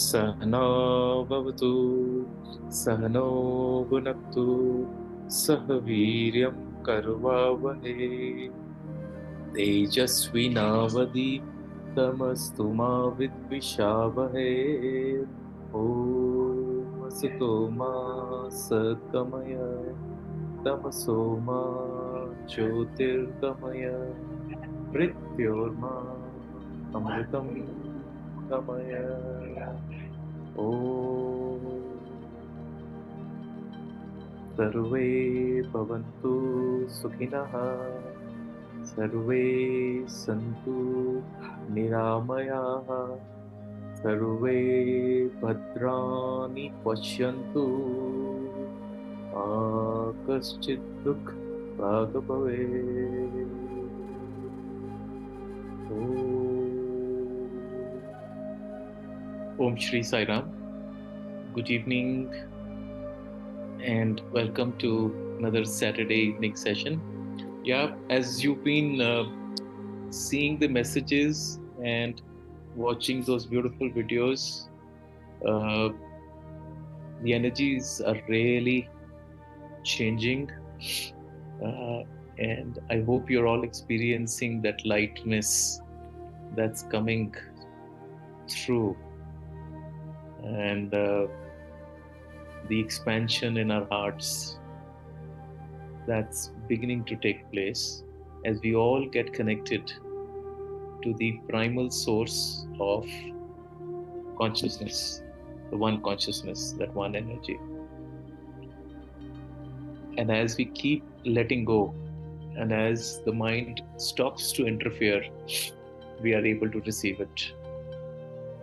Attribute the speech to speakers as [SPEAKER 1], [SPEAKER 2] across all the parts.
[SPEAKER 1] सहना भवतु सहनो भुनक्तु सह वीर्यं कर्वावहै तेजस्विनावधीतमस्तु मा विद्विषावहै ॐ असतो मा सद्गमय तमसो मा ज्योतिर्गमय मृत्योर्मा अमृतं गमय ॐ सर्वे भवन्तु सुखिनः सर्वे सन्तु निरामयाः सर्वे भद्राणि पश्यन्तु मा कश्चित् दुःखभाग् भवेत् Om Shri Sai Ram. Good evening and welcome to another Saturday evening session. Yeah, as you've been seeing the messages and watching those beautiful videos, the energies are really changing, and I hope you're all experiencing that lightness that's coming through, and the expansion in our hearts that's beginning to take place as we all get connected to the primal source of consciousness, the one consciousness, that one energy. And as we keep letting go, and as the mind stops to interfere, we are able to receive it.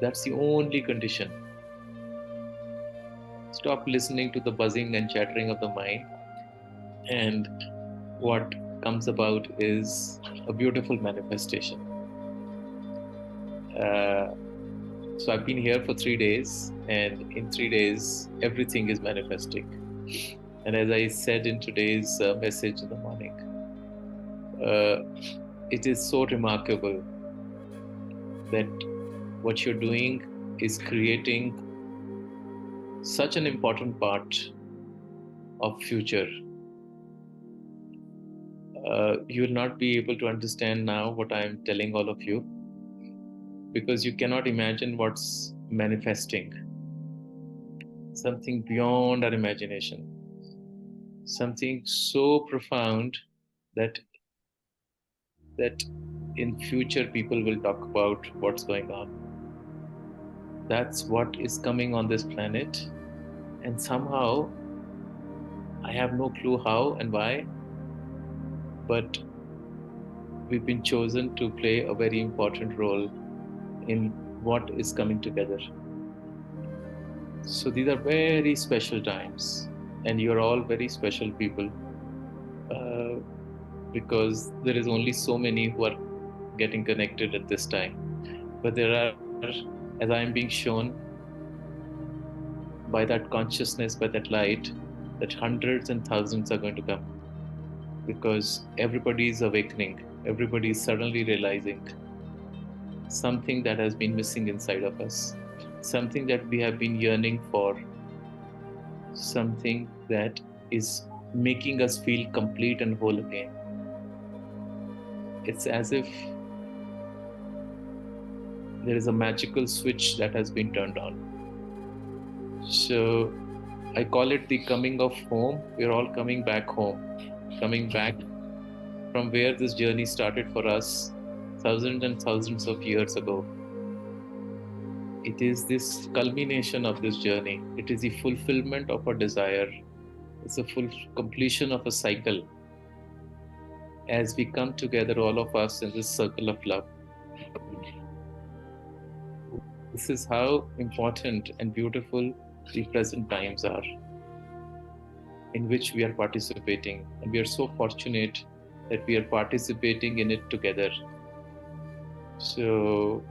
[SPEAKER 1] That's the only condition. Stop listening to the buzzing and chattering of the mind, and what comes about is a beautiful manifestation. So I've been here for 3 days, and in 3 days, everything is manifesting. And as I said in today's message in the morning, it is so remarkable that what you're doing is creating such an important part of future. You will not be able to understand now what I am telling all of you, because you cannot imagine what's manifesting. Something beyond our imagination. Something so profound that in future people will talk about what's going on. That's what is coming on this planet, and somehow I have no clue how and why, but we've been chosen to play a very important role in what is coming together. So these are very special times, and you're all very special people, because there is only so many who are getting connected at this time. But there are, as I am being shown by that consciousness, by that light, that hundreds and thousands are going to come, because everybody is awakening, everybody is suddenly realizing something that has been missing inside of us, something that we have been yearning for, something that is making us feel complete and whole again. It's as if there is a magical switch that has been turned on. So I call it the coming of home. We're all coming back home, coming back from where this journey started for us thousands and thousands of years ago. It is this culmination of this journey. It is the fulfillment of a desire. It's a full completion of a cycle. As we come together, all of us, in this circle of love. This is how important and beautiful the present times are, in which we are participating. And we are so fortunate that we are participating in it together. So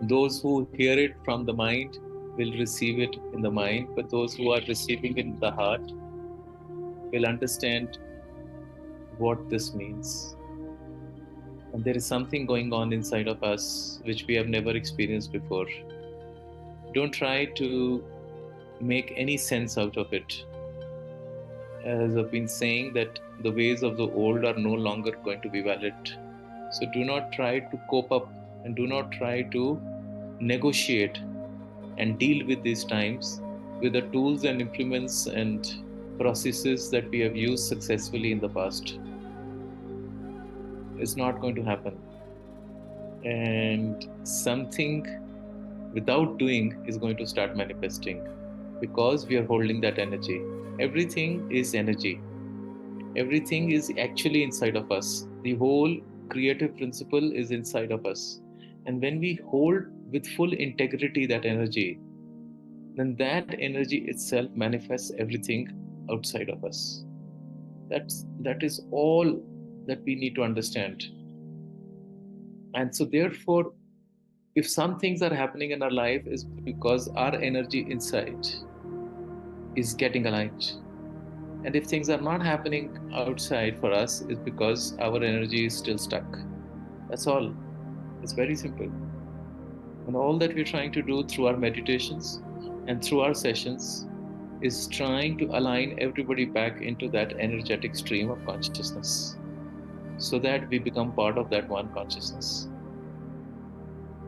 [SPEAKER 1] those who hear it from the mind will receive it in the mind, but those who are receiving it in the heart will understand what this means. And there is something going on inside of us which we have never experienced before. Don't try to make any sense out of it. As I've been saying, that the ways of the old are no longer going to be valid. So do not try to cope up and do not try to negotiate and deal with these times with the tools and implements and processes that we have used successfully in the past. It's not going to happen. And something without doing is going to start manifesting because we are holding that energy. Everything is energy. Everything is actually inside of us. The whole creative principle is inside of us. And when we hold with full integrity that energy, then that energy itself manifests everything outside of us. That is all that we need to understand. And so therefore, if some things are happening in our life, is because our energy inside is getting aligned. And if things are not happening outside for us, is because our energy is still stuck. That's all. It's very simple. And all that we're trying to do through our meditations and through our sessions is trying to align everybody back into that energetic stream of consciousness so that we become part of that one consciousness.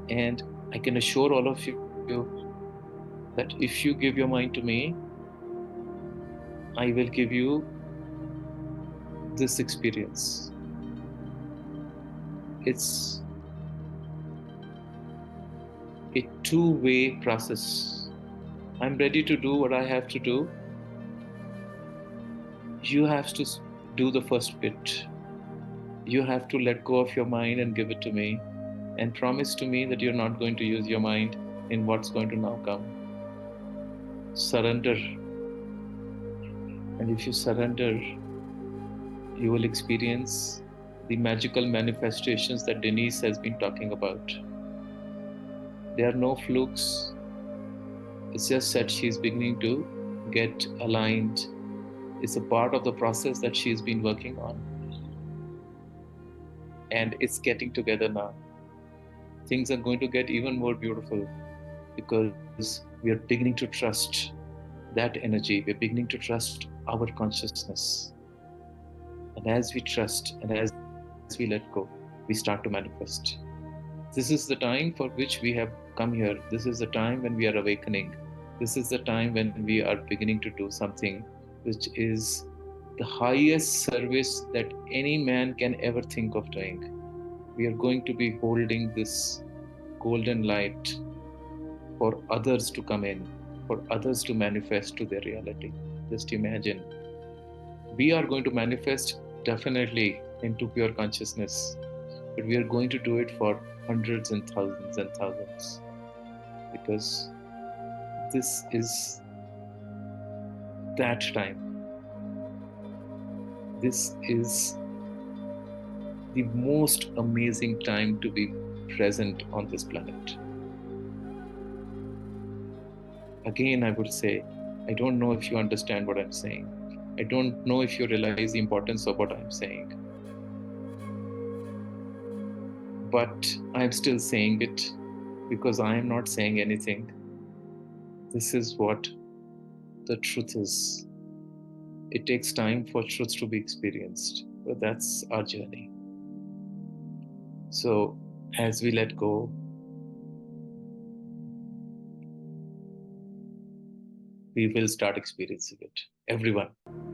[SPEAKER 1] And I can assure all of you that if you give your mind to me, I will give you this experience. It's a two-way process. I'm ready to do what I have to do. You have to do the first bit. You have to let go of your mind and give it to me, and promise to me that you're not going to use your mind in what's going to now come. Surrender. And if you surrender, you will experience the magical manifestations that Denise has been talking about. There are no flukes. It's just that she's beginning to get aligned. It's a part of the process that she's been working on. And it's getting together now. Things are going to get even more beautiful because we are beginning to trust that energy. We're beginning to trust our consciousness. And as we trust and as we let go, we start to manifest. This is the time for which we have come here. This is the time when we are awakening. This is the time when we are beginning to do something which is the highest service that any man can ever think of doing. We are going to be holding this golden light for others to come in, for others to manifest to their reality. Just imagine. We are going to manifest definitely into pure consciousness, but we are going to do it for hundreds and thousands, because this is that time. This is the most amazing time to be present on this planet. Again, I would say, I don't know if you understand what I'm saying. I don't know if you realize the importance of what I'm saying. But I'm still saying it because I am not saying anything. This is what the truth is. It takes time for truth to be experienced, but that's our journey. So as we let go, we will start experiencing it. Everyone.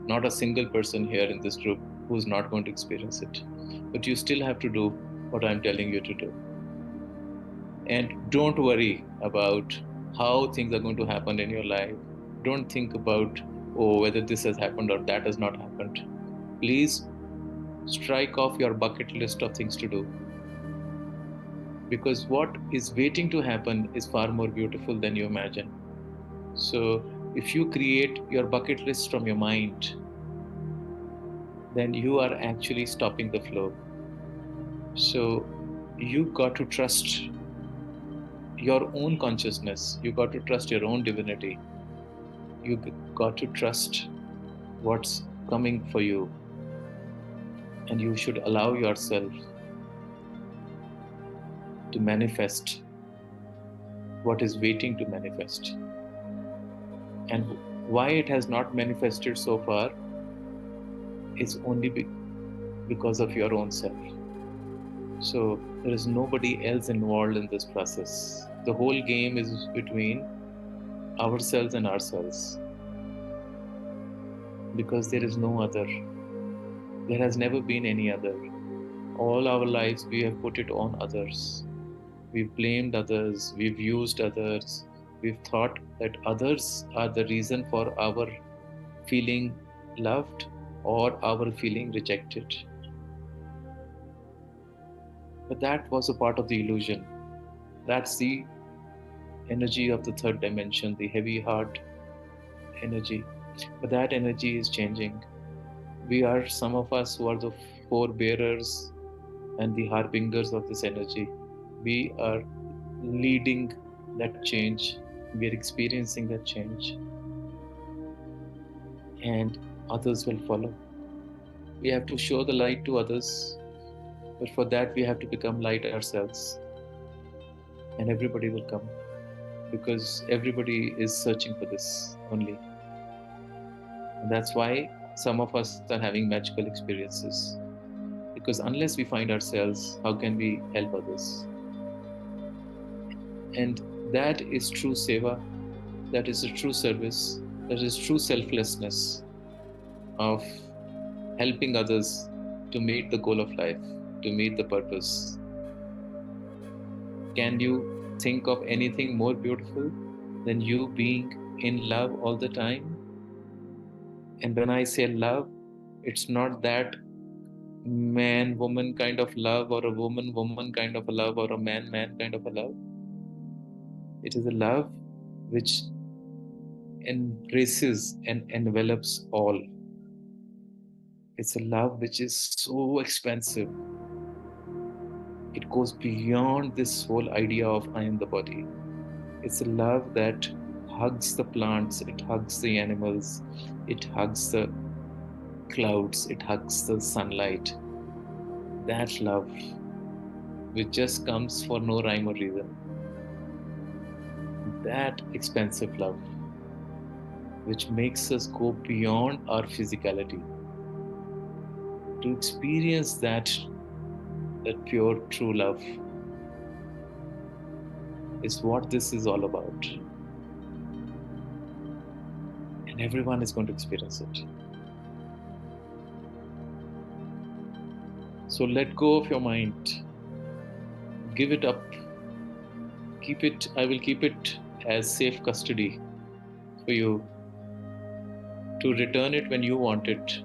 [SPEAKER 1] Not a single person here in this group who's not going to experience it. But you still have to do what I'm telling you to do. And don't worry about how things are going to happen in your life. Don't think about, oh, whether this has happened or that has not happened. Please strike off your bucket list of things to do. Because what is waiting to happen is far more beautiful than you imagine. So if you create your bucket list from your mind, then you are actually stopping the flow. So you got to trust your own consciousness. You got to trust your own divinity. You got to trust what's coming for you. And you should allow yourself to manifest what is waiting to manifest. And why it has not manifested so far is only because of your own self. So there is nobody else involved in this process. The whole game is between ourselves and ourselves, because there is no other. There has never been any other. All our lives we have put it on others. We've blamed others, we've used others, we've thought that others are the reason for our feeling loved or our feeling rejected. But that was a part of the illusion. That's the energy of the third dimension, the heavy heart energy. But that energy is changing. We are some of us who are the forebearers and the harbingers of this energy. We are leading that change. We are experiencing that change. And others will follow. We have to show the light to others, but for that we have to become light ourselves. And everybody will come, because everybody is searching for this only. And that's why some of us are having magical experiences. Because unless we find ourselves, how can we help others? And that is true seva, that is a true service, that is true selflessness of helping others to meet the goal of life, to meet the purpose. Can you think of anything more beautiful than you being in love all the time? And when I say love, it's not that man woman kind of love, or a woman woman kind of a love, or a man man kind of a love. It is a love which embraces and envelops all. It's a love which is so expansive. It goes beyond this whole idea of I am the body. It's a love that hugs the plants, it hugs the animals, it hugs the clouds, it hugs the sunlight. That love which just comes for no rhyme or reason. That expansive love which makes us go beyond our physicality to experience that pure true love is what this is all about. And everyone is going to experience it. So let go of your mind. Give it up. Keep it, I will keep it as safe custody for you to return it when you want it.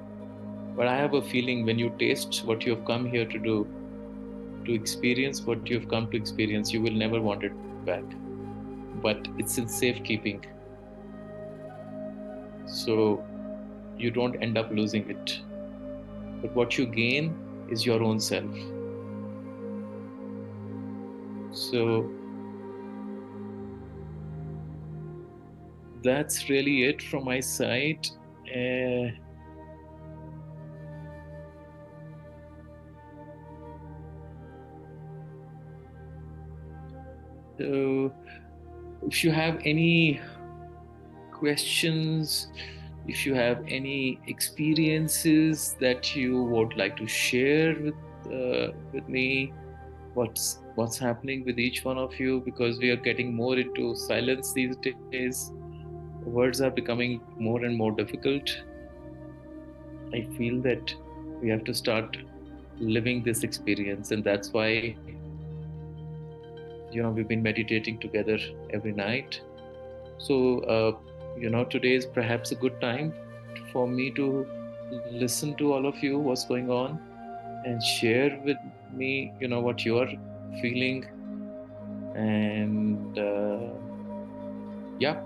[SPEAKER 1] But I have a feeling when you taste what you have come here to do, to experience what you have come to experience, you will never want it back. But it's in safekeeping. So you don't end up losing it. But what you gain is your own self. So that's really it from my side. So if you have any questions, if you have any experiences that you would like to share with me, what's happening with each one of you, because we are getting more into silence these days. Words are becoming more and more difficult. I feel that we have to start living this experience, and that's why we've been meditating together every night. So today is perhaps a good time for me to listen to all of you, what's going on, and share with me what you are feeling. And yeah,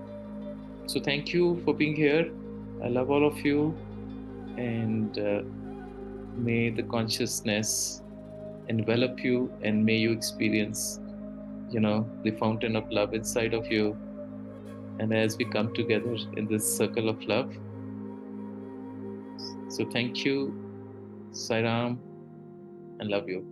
[SPEAKER 1] so thank you for being here. I love all of you, and may the consciousness envelop you, and may you experience the fountain of love inside of you. And as we come together in this circle of love, so thank you, Sai Ram, and love you.